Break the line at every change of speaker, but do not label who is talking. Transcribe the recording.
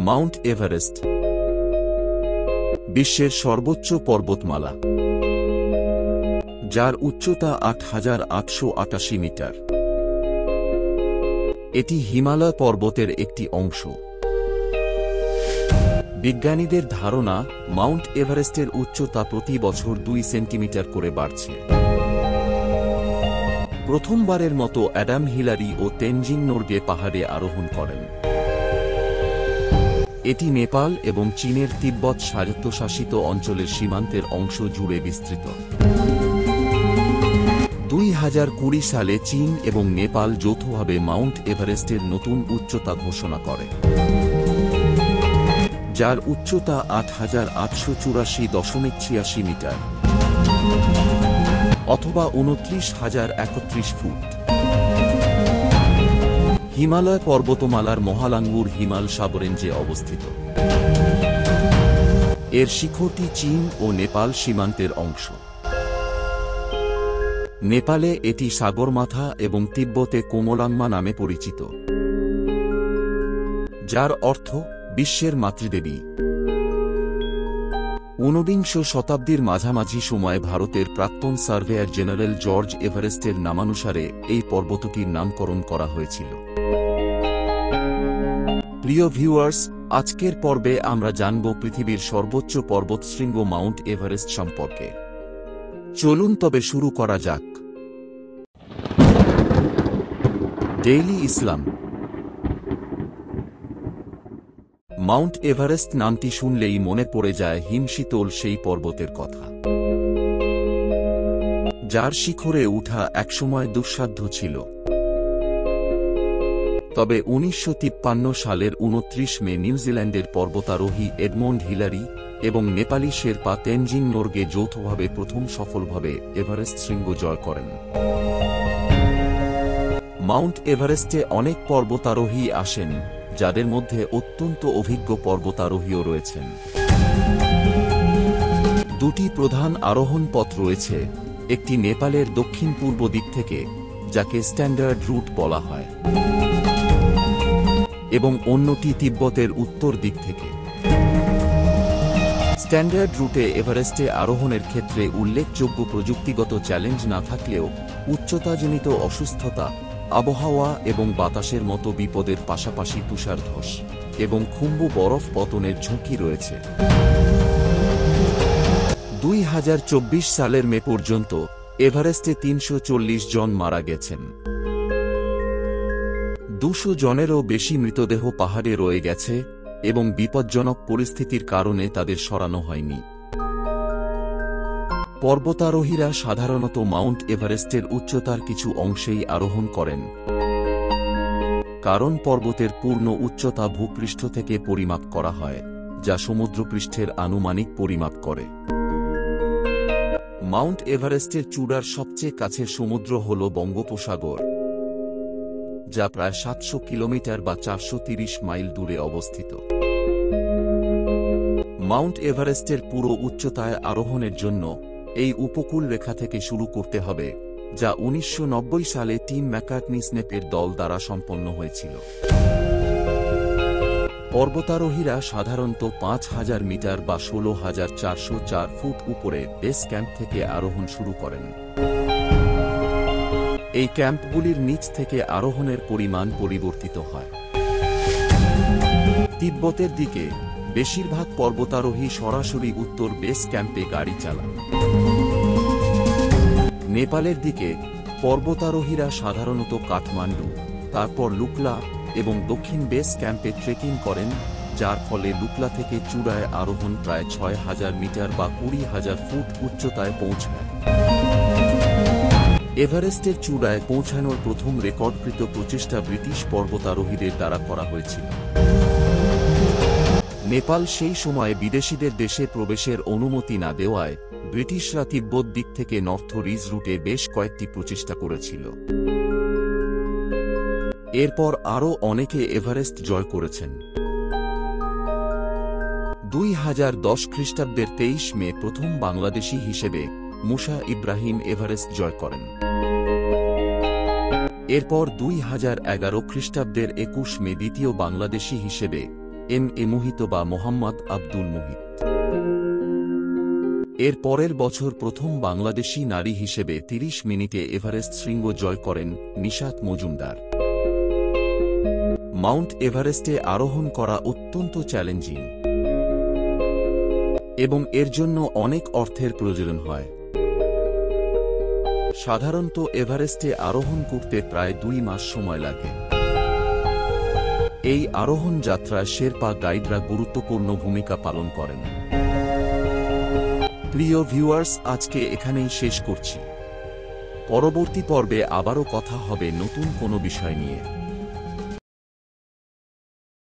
Mount Everest বিশ্বের সর্বোচ্চ পর্বতমালা, যার উচ্চতা ৮,৮৮৮ মিটার। এটি হিমালয় পর্বতের একটি অংশ। বিজ্ঞানীদের ধারণা, মাউন্ট এভারেস্টের উচ্চতা প্রতি বছর ২ সেন্টিমিটার করে বাড়ছে। প্রথমবারের মতো অ্যাডাম হিলারি ও তেনজিং নোরগে পাহাড়ে আরোহণ করেন। এটি নেপাল এবং চীনের তিব্বত স্বায়ত্তশাসিত অঞ্চলের সীমান্তের অংশ জুড়ে বিস্তৃত। ২০২০ সালে চীন এবং নেপাল যৌথভাবে মাউন্ট এভারেস্টের নতুন উচ্চতা ঘোষণা করে, যার উচ্চতা ৮,৮৮৪.৮৬ মিটার অথবা ২৯,০৩১ ফুট। হিমালয় পর্বতমালার মহালাঙ্গুর হিমাল সাবরেঞ্জে অবস্থিত। এর শিখরটি চীন ও নেপাল সীমান্তের অংশ। নেপালে এটি সাগরমাথা এবং তিব্বতে কোমলাংমা নামে পরিচিত, যার অর্থ বিশ্বের মাতৃদেবী। ঊনবিংশ শতাব্দীর মাঝামাঝি সময়ে ভারতের প্রাক্তন সার্ভেয়ার জেনারেল জর্জ এভারেস্টের নামানুসারে এই পর্বতটির নামকরণ করা হয়েছিল। প্রিয় ভিউয়ার্স, আজকের পর্বে আমরা জানব পৃথিবীর সর্বোচ্চ পর্বতশৃঙ্গ মাউন্ট এভারেস্ট সম্পর্কে। চলুন তবে শুরু করা যাক। ডেইলি ইসলাম। মাউন্ট এভারেস্ট নামটি শুনলেই মনে পড়ে যায় হিমশীতল সেই পর্বতের কথা, যার শিখরে ওঠা একসময় দুঃসাধ্য ছিল। তবে ১৯৫৩ সালের ২৯ মে নিউজিল্যান্ডের পর্বতারোহী এডমন্ড হিলারি এবং নেপালি শেরপা তেনজিং নোরগে যৌথভাবে প্রথম সফলভাবে এভারেস্ট শৃঙ্গ জয় করেন। মাউন্ট এভারেস্টে অনেক পর্বতারোহী আসেন, যাদের মধ্যে অত্যন্ত অভিজ্ঞ পর্বতারোহীও রয়েছেন। দুটি প্রধান আরোহণ পথ রয়েছে, একটি নেপালের দক্ষিণ পূর্ব দিক থেকে, যাকে স্ট্যান্ডার্ড রুট বলা হয়, এবং অন্যটি তিব্বতের উত্তর দিক থেকে। স্ট্যান্ডার্ড রুটে এভারেস্টে আরোহণের ক্ষেত্রে উল্লেখযোগ্য প্রযুক্তিগত চ্যালেঞ্জ না থাকলেও উচ্চতাজনিত অসুস্থতা, আবহাওয়া এবং বাতাসের মতো বিপদের পাশাপাশি তুষারধস এবং খুম্বু বরফ পতনের ঝুঁকি রয়েছে। ২০২৪ সালের মে পর্যন্ত এভারেস্টে ৩৪০ জন মারা গেছেন। ২০০ জনেরও বেশি মৃতদেহ পাহাড়ে রয়ে গেছে এবং বিপজ্জনক পরিস্থিতির কারণে তাদের সরানো হয়নি। পর্বতারোহীরা সাধারণত মাউন্ট এভারেস্টের উচ্চতার কিছু অংশেই আরোহণ করেন, কারণ পর্বতের পূর্ণ উচ্চতা ভূপৃষ্ঠ থেকে পরিমাপ করা হয়, যা সমুদ্রপৃষ্ঠের আনুমানিক পরিমাপ করে। মাউন্ট এভারেস্টের চূড়ার সবচেয়ে কাছের সমুদ্র হল বঙ্গোপসাগর, যা প্রায় ৭০০ কিলোমিটার বা ৪৩০ মাইল দূরে অবস্থিত। মাউন্ট এভারেস্টের পুরো উচ্চতায় আরোহণের জন্য এই উপকূল রেখা থেকে শুরু করতে হবে, যা ১৯৯০ সালে টিম ম্যাকার্টনি স্নেপের দল দ্বারা সম্পন্ন হয়েছিল। পর্বতারোহীরা সাধারণত ৫,০০০ মিটার বা ১৬,৪০৪ ফুট উপরে বেস ক্যাম্প থেকে আরোহণ শুরু করেন। এই ক্যাম্পগুলির নিচ থেকে আরোহণের পরিমাণ পরিবর্তিত হয়। তিব্বতের দিকে বেশিরভাগ পর্বতারোহী সরাসরি উত্তর বেস ক্যাম্পে গাড়ি চালান। নেপালের দিকে পর্বতারোহীরা সাধারণত কাঠমান্ডু, তারপর লুকলা এবং দক্ষিণ বেস ক্যাম্পে ট্রেকিং করেন, যার ফলে লুকলা থেকে চূড়ায় আরোহণ প্রায় ৬,০০০ মিটার বা ২০,০০০ ফুট উচ্চতায় পৌঁছায়। এভারেস্টের চূড়ায় পৌঁছানোর প্রথম রেকর্ডকৃত প্রচেষ্টা ব্রিটিশ পর্বতারোহীদের দ্বারা করা হয়েছিল। নেপাল সেই সময়ে বিদেশিদের দেশে প্রবেশের অনুমতি না দেওয়ায় ব্রিটিশরা তিব্বত দিক থেকে নর্থ রিজ রুটে বেশ কয়েকটি প্রচেষ্টা করেছিল। এরপর আরও অনেকে এভারেস্ট জয় করেছেন। ২০১০ খ্রিস্টাব্দের ২৩ মে প্রথম বাংলাদেশী হিসেবে মুসা ইব্রাহিম এভারেস্ট জয় করেন। এরপর ২০১১ খ্রিস্টাব্দের ২১ মে দ্বিতীয় বাংলাদেশী হিসেবে এম.এ. মুহিত বা মোহাম্মদ আব্দুল মুহিত। এর পরের বছর প্রথম বাংলাদেশী নারী হিসেবে ৩০ মিনিটে এভারেস্ট শৃঙ্গ জয় করেন নিশাত মজুমদার। মাউন্ট এভারেস্টে আরোহণ করা অত্যন্ত চ্যালেঞ্জিং এবং এর জন্য অনেক অর্থের প্রয়োজন হয়। সাধারণত এভারেস্টে আরোহণ করতে প্রায় ২ মাস সময় লাগে। এই আরোহণ যাত্রায় শেরপা গাইডরা গুরুত্বপূর্ণ ভূমিকা পালন করেন। প্রিয় ভিউয়ার্স, আজকে এখানেই শেষ করছি। পরবর্তী পর্বে আবারও কথা হবে নতুন কোনো বিষয় নিয়ে।